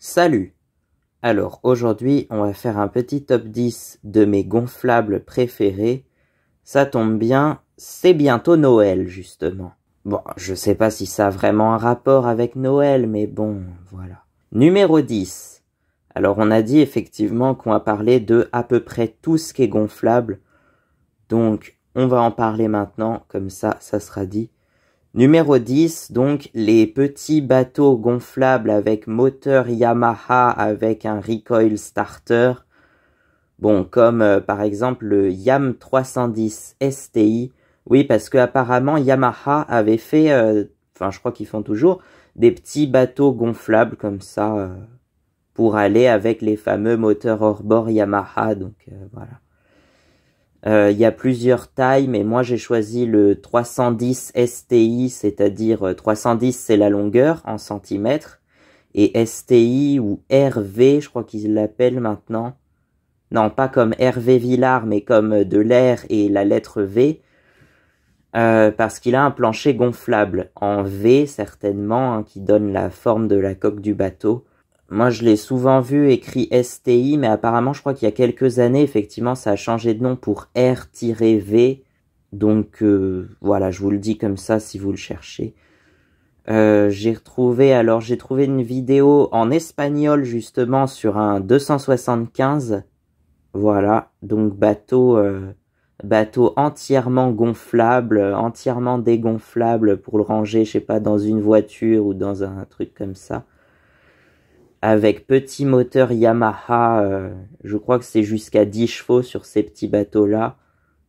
Salut! Alors aujourd'hui on va faire un petit top 10 de mes gonflables préférés. Ça tombe bien, c'est bientôt Noël justement. Bon, je sais pas si ça a vraiment un rapport avec Noël, mais bon, voilà. Numéro 10. Alors on a dit effectivement qu'on va parler de à peu près tout ce qui est gonflable. Donc on va en parler maintenant, comme ça sera dit. Numéro 10, donc les petits bateaux gonflables avec moteur Yamaha avec un recoil starter. Bon, comme par exemple le Yam 310 STI. Oui, parce que apparemment Yamaha avait fait, enfin je crois qu'ils font toujours, des petits bateaux gonflables comme ça pour aller avec les fameux moteurs hors-bord Yamaha. Donc voilà. Il y a plusieurs tailles, mais moi j'ai choisi le 310 STI, c'est-à-dire 310 c'est la longueur en centimètres, et STI ou RV, je crois qu'ils l'appellent maintenant. Non, pas comme Hervé Villard, mais comme de l'air et la lettre V, parce qu'il a un plancher gonflable, en V certainement, hein, qui donne la forme de la coque du bateau. Moi, je l'ai souvent vu écrit STI, mais apparemment, je crois qu'il y a quelques années, effectivement, ça a changé de nom pour R-V. Donc, voilà, je vous le dis comme ça si vous le cherchez. J'ai trouvé une vidéo en espagnol, justement, sur un 275. Voilà, donc bateau entièrement gonflable, entièrement dégonflable pour le ranger, je sais pas, dans une voiture ou dans un truc comme ça. Avec petit moteur Yamaha, je crois que c'est jusqu'à 10 chevaux sur ces petits bateaux-là.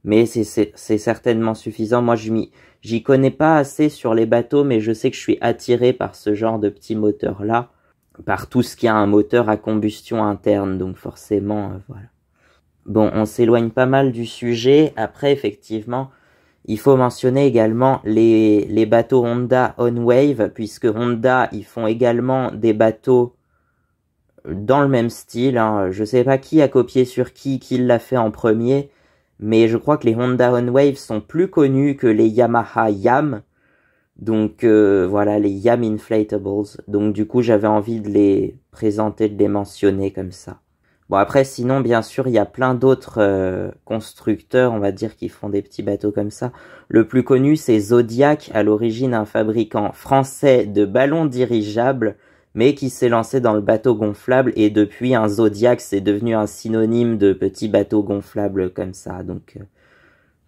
Mais c'est certainement suffisant. Moi, j'y connais pas assez sur les bateaux, mais je sais que je suis attiré par ce genre de petits moteurs-là. Par tout ce qui a un moteur à combustion interne, donc forcément, voilà. Bon, on s'éloigne pas mal du sujet. Après, effectivement, il faut mentionner également les bateaux Honda On-Wave, puisque Honda, ils font également des bateaux dans le même style, hein. Je sais pas qui a copié sur qui l'a fait en premier, mais je crois que les Honda On-Wave sont plus connus que les Yamaha Yam. Donc voilà, les Yam Inflatables. Donc du coup, j'avais envie de les présenter, de les mentionner comme ça. Bon, après, sinon, bien sûr, il y a plein d'autres constructeurs, on va dire, qui font des petits bateaux comme ça. Le plus connu, c'est Zodiac, à l'origine un fabricant français de ballons dirigeables, mais qui s'est lancé dans le bateau gonflable, et depuis, un Zodiac, c'est devenu un synonyme de petit bateau gonflable comme ça. Donc,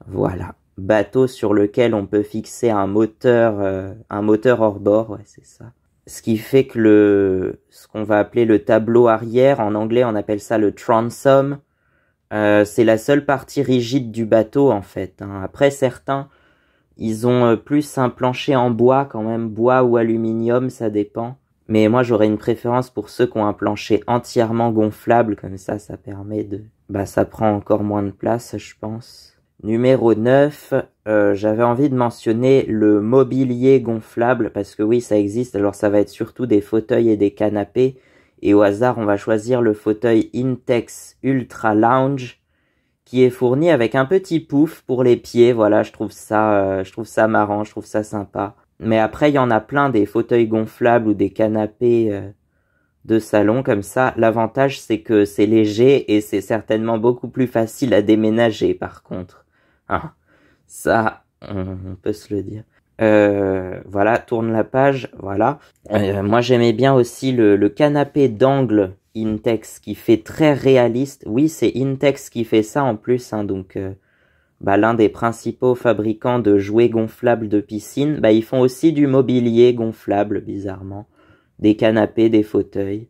voilà. Bateau sur lequel on peut fixer un moteur hors bord, ouais, c'est ça. Ce qui fait que ce qu'on va appeler le tableau arrière, en anglais, on appelle ça le transom. C'est la seule partie rigide du bateau, en fait, hein. Après, certains, ils ont plus un plancher en bois, quand même, bois ou aluminium, ça dépend. Mais moi, j'aurais une préférence pour ceux qui ont un plancher entièrement gonflable, comme ça permet de... Bah, ça prend encore moins de place, je pense. Numéro 9, j'avais envie de mentionner le mobilier gonflable, parce que oui, ça existe, alors ça va être surtout des fauteuils et des canapés, et au hasard, on va choisir le fauteuil Intex Ultra Lounge, qui est fourni avec un petit pouf pour les pieds. Voilà, je trouve ça marrant, je trouve ça sympa. Mais après, il y en a plein des fauteuils gonflables ou des canapés de salon comme ça. L'avantage, c'est que c'est léger et c'est certainement beaucoup plus facile à déménager, par contre. Hein, ça, on peut se le dire. Voilà, tourne la page, voilà. Moi, j'aimais bien aussi le canapé d'angle Intex qui fait très réaliste. Oui, c'est Intex qui fait ça en plus, hein, donc... l'un des principaux fabricants de jouets gonflables de piscine, ils font aussi du mobilier gonflable, bizarrement. Des canapés, des fauteuils.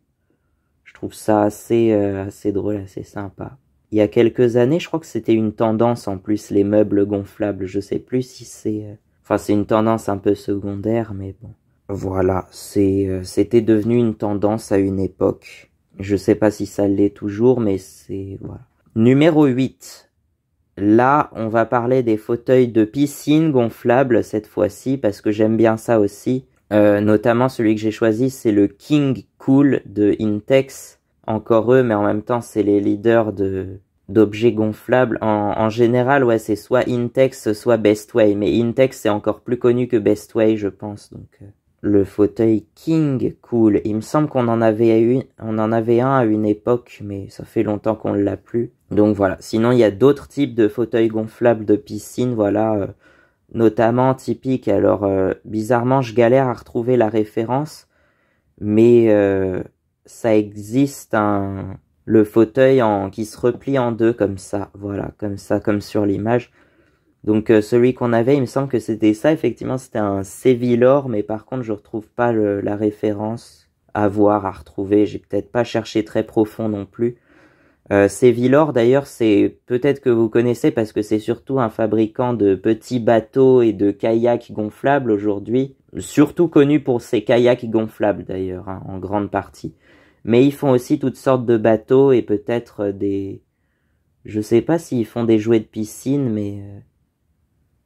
Je trouve ça assez drôle, assez sympa. Il y a quelques années, je crois que c'était une tendance en plus, les meubles gonflables. Je sais plus si c'est... Enfin, c'est une tendance un peu secondaire, mais bon. Voilà, c'était devenu une tendance à une époque. Je sais pas si ça l'est toujours, mais c'est... Voilà. Numéro 8. Là, on va parler des fauteuils de piscine gonflables cette fois-ci, parce que j'aime bien ça aussi. Notamment celui que j'ai choisi, c'est le King Cool de Intex. Encore eux, mais en même temps, c'est les leaders d'objets gonflables. En général, ouais, c'est soit Intex, soit Bestway. Mais Intex, c'est encore plus connu que Bestway, je pense. Donc, Le fauteuil King, cool. Il me semble qu'on en avait un à une époque, mais ça fait longtemps qu'on l'a plus. Donc voilà. Sinon, il y a d'autres types de fauteuils gonflables de piscine, voilà, notamment typiques. Alors, bizarrement, je galère à retrouver la référence, mais ça existe le fauteuil qui se replie en deux comme ça, voilà, comme sur l'image. Donc celui qu'on avait, il me semble que c'était ça, effectivement c'était un Sevillor, mais par contre je retrouve pas la référence à voir, à retrouver, j'ai peut-être pas cherché très profond non plus. Sevillor d'ailleurs, c'est peut-être que vous connaissez parce que c'est surtout un fabricant de petits bateaux et de kayaks gonflables aujourd'hui, surtout connu pour ses kayaks gonflables d'ailleurs, hein, en grande partie. Mais ils font aussi toutes sortes de bateaux et peut-être je sais pas s'ils font des jouets de piscine, mais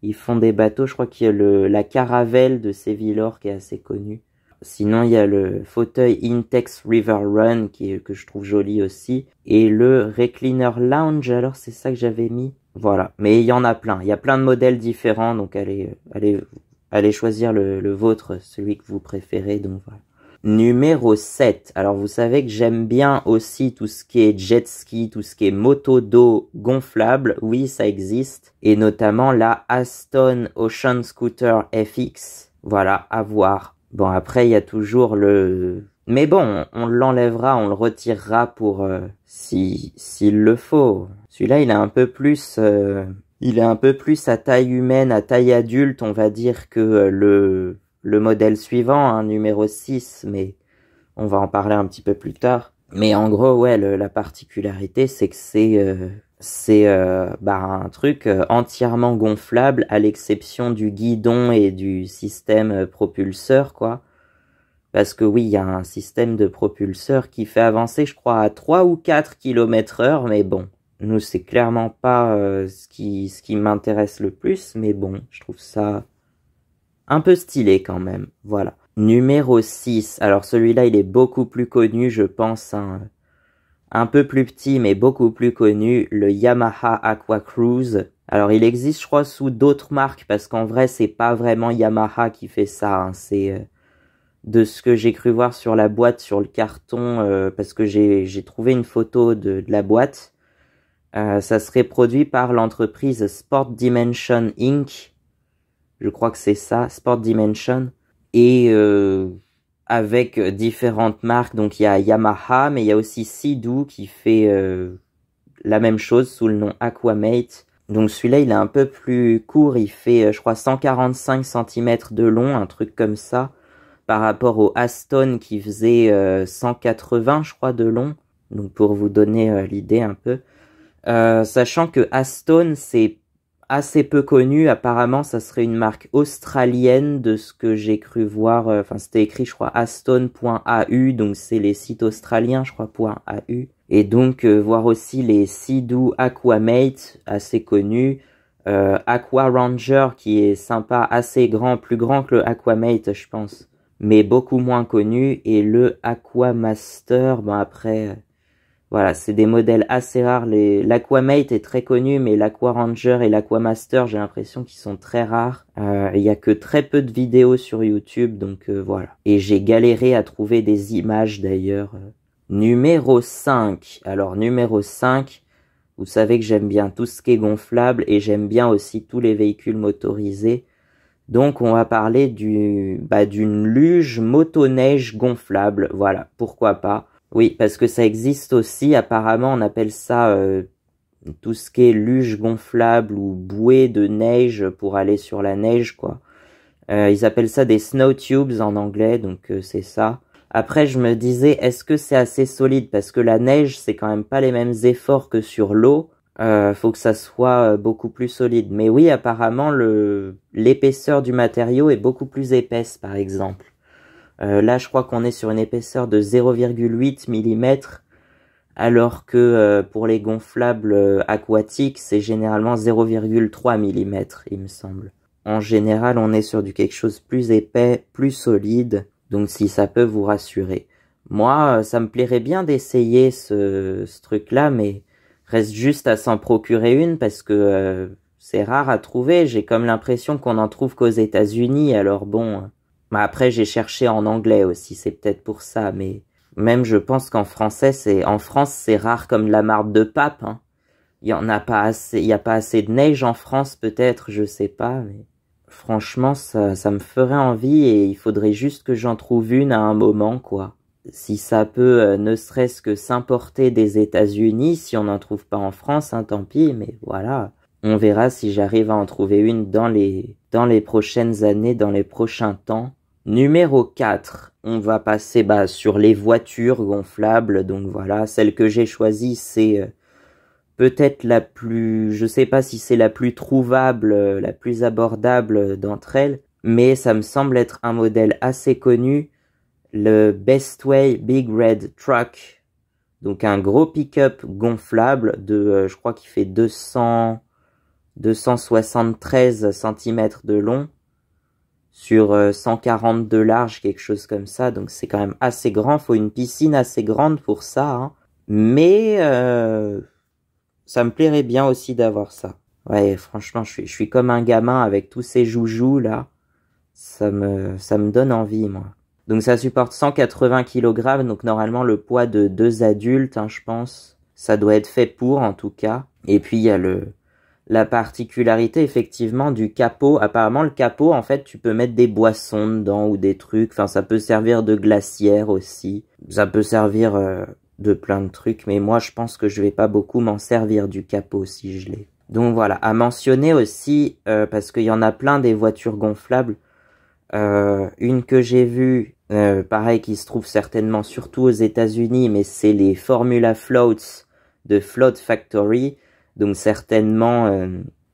ils font des bateaux, je crois qu'il y a la Caravelle de Sevillor qui est assez connue. Sinon, il y a le fauteuil Intex River Run que je trouve joli aussi. Et le Recliner Lounge, alors c'est ça que j'avais mis. Voilà, mais il y en a plein. Il y a plein de modèles différents, donc allez choisir le vôtre, celui que vous préférez. Donc voilà. Numéro 7. Alors vous savez que j'aime bien aussi tout ce qui est jet ski, tout ce qui est moto d'eau gonflable. Oui, ça existe. Et notamment la Aston Ocean Scooter FX. Voilà, à voir. Bon, après, il y a toujours mais bon, on l'enlèvera, on le retirera pour s'il le faut. Celui-là, il est un peu plus à taille humaine, à taille adulte, on va dire, que le modèle suivant, hein, numéro 6, mais on va en parler un petit peu plus tard. Mais en gros, ouais, la particularité, c'est que c'est un truc entièrement gonflable, à l'exception du guidon et du système propulseur, quoi. Parce que oui, il y a un système de propulseur qui fait avancer, je crois, à 3 ou 4 km/h, mais bon. Nous, c'est clairement pas ce qui m'intéresse le plus, mais bon, je trouve ça un peu stylé quand même, voilà. Numéro 6, alors celui-là il est beaucoup plus connu, je pense, hein, un peu plus petit mais beaucoup plus connu, le Yamaha Aqua Cruise. Alors il existe je crois sous d'autres marques parce qu'en vrai c'est pas vraiment Yamaha qui fait ça, hein. C'est de ce que j'ai cru voir sur la boîte, sur le carton, parce que j'ai trouvé une photo de la boîte. Ça serait produit par l'entreprise Sport Dimension Inc. Je crois que c'est ça, Sport Dimension. Et avec différentes marques, donc il y a Yamaha, mais il y a aussi Sea-Doo qui fait la même chose sous le nom Aquamate. Donc celui-là, il est un peu plus court, il fait, je crois, 145 cm de long, un truc comme ça, par rapport au Aston qui faisait 180, je crois, de long. Donc pour vous donner l'idée un peu. Sachant que Aston, c'est assez peu connu, apparemment ça serait une marque australienne de ce que j'ai cru voir, enfin c'était écrit je crois aston.au, donc c'est les sites australiens je crois .au, et donc voir aussi les Sea-Doo Aquamate, assez connus, Aqua Ranger qui est sympa, assez grand, plus grand que le Aquamate je pense, mais beaucoup moins connu, et le Aquamaster, bon après... Voilà, c'est des modèles assez rares. L'Aquamate est très connu, mais l'Aqua Ranger et l'Aquamaster, j'ai l'impression qu'ils sont très rares. Il y a que très peu de vidéos sur YouTube, donc voilà. Et j'ai galéré à trouver des images d'ailleurs. Numéro 5. Alors numéro 5, vous savez que j'aime bien tout ce qui est gonflable et j'aime bien aussi tous les véhicules motorisés. Donc on va parler d'une luge motoneige gonflable. Voilà, pourquoi pas. Oui, parce que ça existe aussi, apparemment on appelle ça tout ce qui est luge gonflable ou bouée de neige pour aller sur la neige, quoi. Ils appellent ça des snow tubes en anglais, donc c'est ça. Après je me disais, est-ce que c'est assez solide? Parce que la neige, c'est quand même pas les mêmes efforts que sur l'eau. Faut que ça soit beaucoup plus solide. Mais oui, apparemment l'épaisseur du matériau est beaucoup plus épaisse, par exemple. Là, je crois qu'on est sur une épaisseur de 0,8 mm, alors que pour les gonflables aquatiques, c'est généralement 0,3 mm, il me semble. En général, on est sur quelque chose de plus épais, plus solide, donc si ça peut vous rassurer. Moi, ça me plairait bien d'essayer ce truc-là, mais reste juste à s'en procurer une parce que c'est rare à trouver. J'ai comme l'impression qu'on en trouve qu'aux États-Unis, alors bon... Bah après, j'ai cherché en anglais aussi, c'est peut-être pour ça, mais même je pense qu'en français, en France, c'est rare comme la marde de Pape, hein. Il y en a pas assez, il y a pas assez de neige en France, peut-être, je sais pas, mais franchement, ça me ferait envie et il faudrait juste que j'en trouve une à un moment, quoi. Si ça peut, ne serait-ce que s'importer des États-Unis, si on n'en trouve pas en France, hein, tant pis, mais voilà. On verra si j'arrive à en trouver une dans les prochaines années, dans les prochains temps. Numéro 4, on va passer sur les voitures gonflables. Donc voilà, celle que j'ai choisie, c'est peut-être la plus... Je sais pas si c'est la plus trouvable, la plus abordable d'entre elles, mais ça me semble être un modèle assez connu, le Bestway Big Red Truck. Donc un gros pick-up gonflable de, je crois qu'il fait 273 cm de long sur 140 de large, quelque chose comme ça. Donc c'est quand même assez grand, faut une piscine assez grande pour ça, hein. Mais ça me plairait bien aussi d'avoir ça. Ouais, franchement, je suis comme un gamin avec tous ces joujoux là. Ça me donne envie, moi. Donc ça supporte 180 kg, donc normalement le poids de 2 adultes, hein, je pense. Ça doit être fait pour, en tout cas. Et puis il y a la particularité, effectivement, du capot. Apparemment, le capot, en fait, tu peux mettre des boissons dedans ou des trucs. Enfin, ça peut servir de glacière aussi. Ça peut servir de plein de trucs. Mais moi, je pense que je vais pas beaucoup m'en servir du capot si je l'ai. Donc voilà, à mentionner aussi, parce qu'il y en a plein des voitures gonflables. Une que j'ai vue, pareil, qui se trouve certainement surtout aux États-Unis, mais c'est les Formula Floats de Float Factory. Donc certainement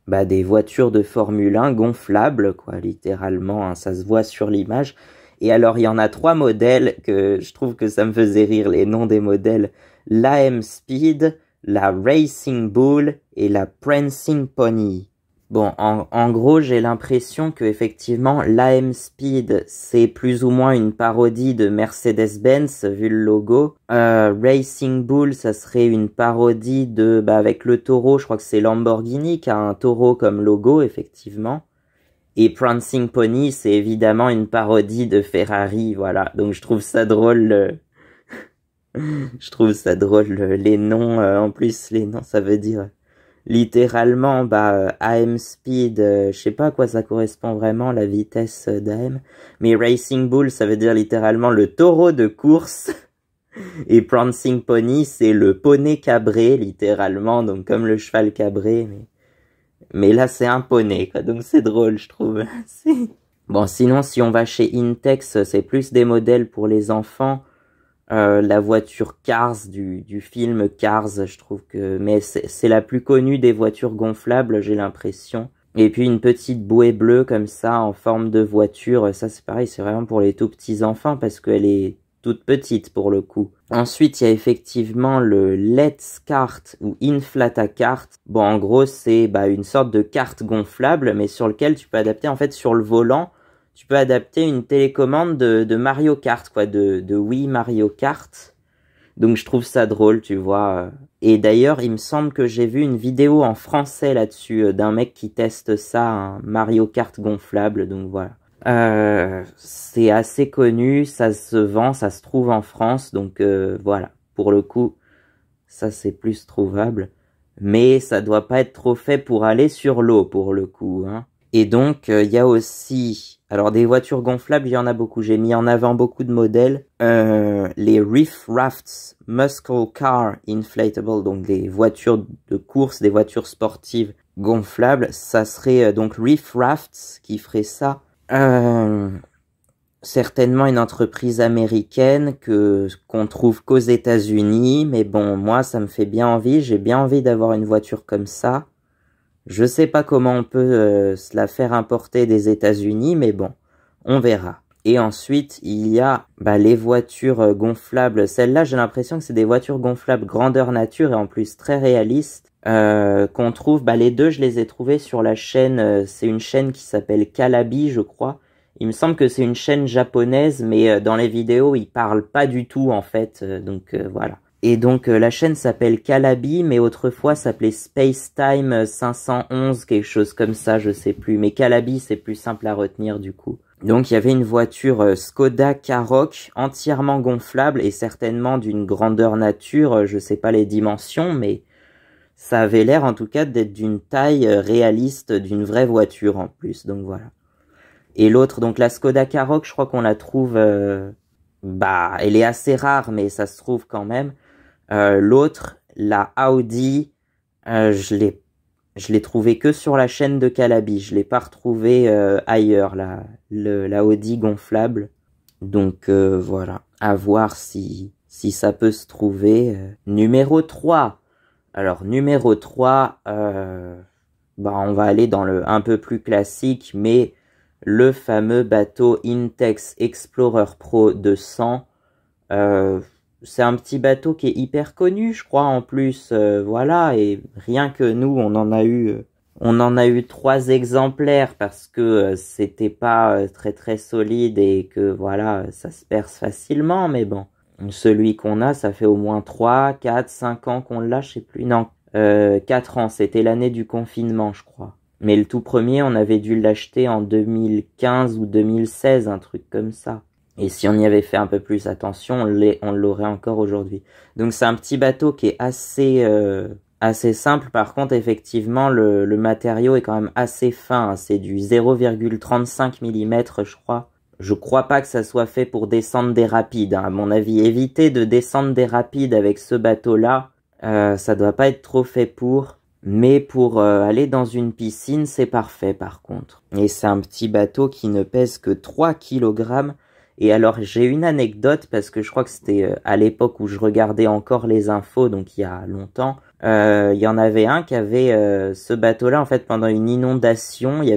des voitures de Formule 1 gonflables, quoi, littéralement, hein, ça se voit sur l'image. Et alors il y en a 3 modèles que je trouve que ça me faisait rire, les noms des modèles. L'AM Speed, la Racing Bull et la Prancing Pony. Bon, en gros, j'ai l'impression que effectivement, l'AM Speed, c'est plus ou moins une parodie de Mercedes-Benz, vu le logo. Racing Bull, ça serait une parodie de, avec le taureau, je crois que c'est Lamborghini qui a un taureau comme logo, effectivement. Et Prancing Pony, c'est évidemment une parodie de Ferrari, voilà. Donc je trouve ça drôle, je trouve ça drôle, les noms, en plus, les noms, ça veut dire... Littéralement, AM Speed, je sais pas à quoi ça correspond vraiment, la vitesse d'AM. Mais Racing Bull, ça veut dire littéralement le taureau de course. Et Prancing Pony, c'est le poney cabré, littéralement, donc comme le cheval cabré. Mais là, c'est un poney, quoi, donc c'est drôle, je trouve. Bon, sinon, si on va chez Intex, c'est plus des modèles pour les enfants. La voiture Cars du film Cars, je trouve que... Mais c'est la plus connue des voitures gonflables, j'ai l'impression. Et puis une petite bouée bleue comme ça, en forme de voiture, ça c'est pareil, c'est vraiment pour les tout petits enfants, parce qu'elle est toute petite pour le coup. Ensuite, il y a effectivement le Let's Kart ou Inflata Kart. Bon, en gros, c'est une sorte de kart gonflable, mais sur lequel tu peux adapter, en fait, sur le volant, tu peux adapter une télécommande de Mario Kart, quoi, de Wii Mario Kart. Donc je trouve ça drôle, tu vois. Et d'ailleurs, il me semble que j'ai vu une vidéo en français là-dessus, d'un mec qui teste ça, un Mario Kart gonflable, donc voilà. C'est assez connu, ça se vend, ça se trouve en France, donc voilà. Pour le coup, ça c'est plus trouvable. Mais ça doit pas être trop fait pour aller sur l'eau, pour le coup, hein. Et donc, il y a aussi... Alors, des voitures gonflables, il y en a beaucoup. J'ai mis en avant beaucoup de modèles. Les Riff Rafts Muscle Car Inflatable, donc des voitures de course, des voitures sportives gonflables. Ça serait donc Riff Rafts qui ferait ça. Certainement une entreprise américaine qu'on trouve qu'aux États-Unis. Mais bon, moi, ça me fait bien envie. J'ai bien envie d'avoir une voiture comme ça. Je sais pas comment on peut se la faire importer des États-Unis, mais bon, on verra. Et ensuite, il y a les voitures gonflables. Celles-là, j'ai l'impression que c'est des voitures gonflables grandeur nature et en plus très réalistes. Qu'on trouve, les deux, je les ai trouvées sur la chaîne. C'est une chaîne qui s'appelle Calabi, je crois. Il me semble que c'est une chaîne japonaise, mais dans les vidéos, ils parlent pas du tout en fait. Donc voilà. Et donc la chaîne s'appelle Calabi, mais autrefois s'appelait Spacetime 511, quelque chose comme ça, je sais plus. Mais Calabi, c'est plus simple à retenir du coup. Donc il y avait une voiture Skoda Karoq entièrement gonflable et certainement d'une grandeur nature, je sais pas les dimensions, mais ça avait l'air en tout cas d'être d'une taille réaliste d'une vraie voiture en plus, donc voilà. Et l'autre, donc la Skoda Karoq, je crois qu'on la trouve, elle est assez rare, mais ça se trouve quand même. L'autre, la Audi, je l'ai trouvé que sur la chaîne de Calabi. Je l'ai pas retrouvé ailleurs, la Audi gonflable. Donc voilà, à voir si ça peut se trouver. Numéro 3. Alors numéro 3, on va aller dans le un peu plus classique, mais le fameux bateau Intex Explorer Pro 200. C'est un petit bateau qui est hyper connu, je crois, en plus, voilà, et rien que nous, on en a eu 3 exemplaires parce que c'était pas très très solide et que voilà, ça se perce facilement, mais bon. Celui qu'on a, ça fait au moins 3, 4, 5 ans qu'on l'a, je sais plus. Non, 4 ans, c'était l'année du confinement, je crois. Mais le tout premier, on avait dû l'acheter en 2015 ou 2016, un truc comme ça. Et si on y avait fait un peu plus attention, on l'aurait encore aujourd'hui. Donc c'est un petit bateau qui est assez simple. Par contre, effectivement, le matériau est quand même assez fin. C'est du 0,35 mm, je crois. Je crois pas que ça soit fait pour descendre des rapides. À mon avis, éviter de descendre des rapides avec ce bateau-là, ça doit pas être trop fait pour. Mais pour aller dans une piscine, c'est parfait par contre. Et c'est un petit bateau qui ne pèse que 3 kg. Et alors, j'ai une anecdote, parce que je crois que c'était à l'époque où je regardais encore les infos, donc il y a longtemps. Il y en avait un qui avait ce bateau-là, en fait, pendant une inondation. Il y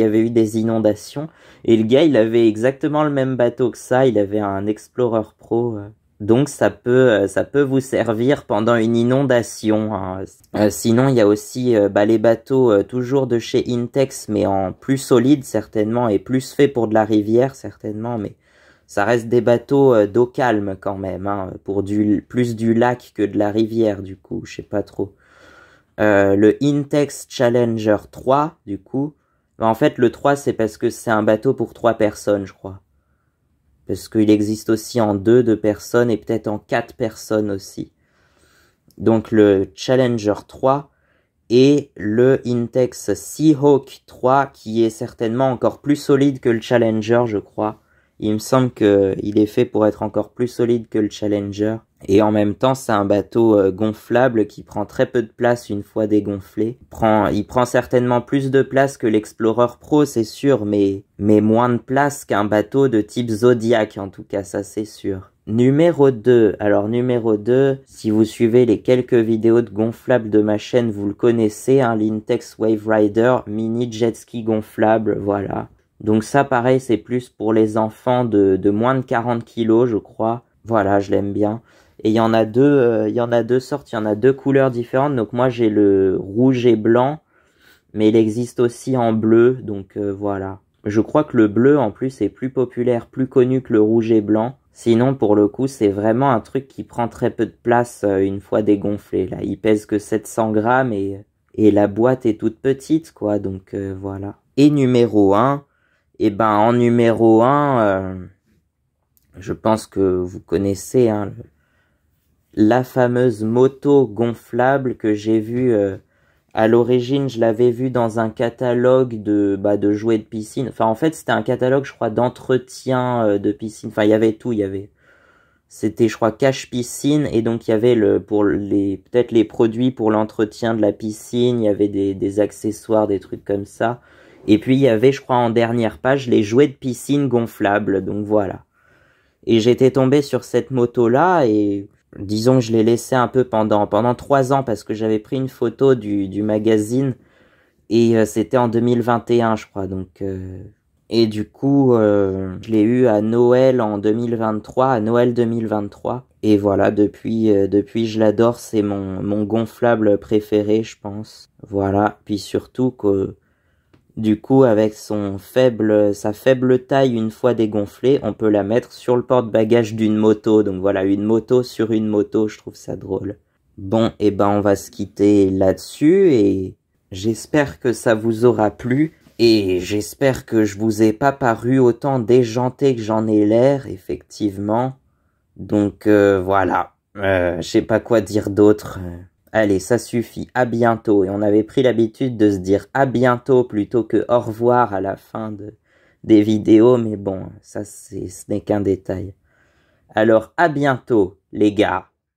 avait eu des inondations. Et le gars, il avait exactement le même bateau que ça. Il avait un Explorer Pro. Donc, ça peut vous servir pendant une inondation. Hein. Sinon, il y a aussi les bateaux toujours de chez Intex, mais en plus solide, certainement, et plus fait pour de la rivière, certainement, mais ça reste des bateaux d'eau calme quand même, hein, pour plus du lac que de la rivière, du coup, je sais pas trop. Le Intex Challenger 3, du coup, en fait, le 3, c'est parce que c'est un bateau pour 3 personnes, je crois. Parce qu'il existe aussi en 2 personnes et peut-être en 4 personnes aussi. Donc le Challenger 3 et le Intex Seahawk 3, qui est certainement encore plus solide que le Challenger, je crois. Il me semble qu'il est fait pour être encore plus solide que le Challenger. Et en même temps, c'est un bateau gonflable qui prend très peu de place une fois dégonflé. Il prend certainement plus de place que l'Explorer Pro, c'est sûr, mais moins de place qu'un bateau de type Zodiac, en tout cas, ça c'est sûr. Numéro 2. Alors numéro 2, si vous suivez les quelques vidéos de gonflables de ma chaîne, vous le connaissez, hein, l'Intex Wave Rider mini jet ski gonflable, voilà. Donc ça, pareil, c'est plus pour les enfants de moins de 40 kilos, je crois. Voilà, je l'aime bien. Et il y en a deux sortes, il y en a 2 couleurs différentes. Donc moi, j'ai le rouge et blanc, mais il existe aussi en bleu, donc voilà. Je crois que le bleu, en plus, est plus populaire, plus connu que le rouge et blanc. Sinon, pour le coup, c'est vraiment un truc qui prend très peu de place une fois dégonflé. Là, il pèse que 700 grammes et la boîte est toute petite, quoi. Donc voilà. Et numéro 1... en numéro 1, je pense que vous connaissez hein, la fameuse moto gonflable que j'ai vue à l'origine. Je l'avais vue dans un catalogue de jouets de piscine. Enfin, en fait, c'était un catalogue, je crois, d'entretien de piscine. Enfin, il y avait tout. C'était, je crois, cache piscine. Et donc, il y avait peut-être les produits pour l'entretien de la piscine. Il y avait des accessoires, des trucs comme ça. Et puis, il y avait, je crois, en dernière page, les jouets de piscine gonflables. Donc, voilà. Et j'étais tombé sur cette moto-là et disons que je l'ai laissée un peu pendant 3 ans parce que j'avais pris une photo du magazine et c'était en 2021, je crois. Donc, et du coup, je l'ai eu à Noël en 2023, à Noël 2023. Et voilà, depuis je l'adore. C'est mon gonflable préféré, je pense. Voilà. Puis surtout que... Du coup, avec sa faible taille une fois dégonflée, on peut la mettre sur le porte-bagages d'une moto. Donc voilà, une moto sur une moto, je trouve ça drôle. Bon, on va se quitter là-dessus et j'espère que ça vous aura plu. Et j'espère que je vous ai pas paru autant déjanté que j'en ai l'air, effectivement. Donc voilà, je sais pas quoi dire d'autre. Allez, ça suffit, à bientôt. Et on avait pris l'habitude de se dire à bientôt plutôt que au revoir à la fin des vidéos, mais bon, ça ce n'est qu'un détail. Alors à bientôt, les gars.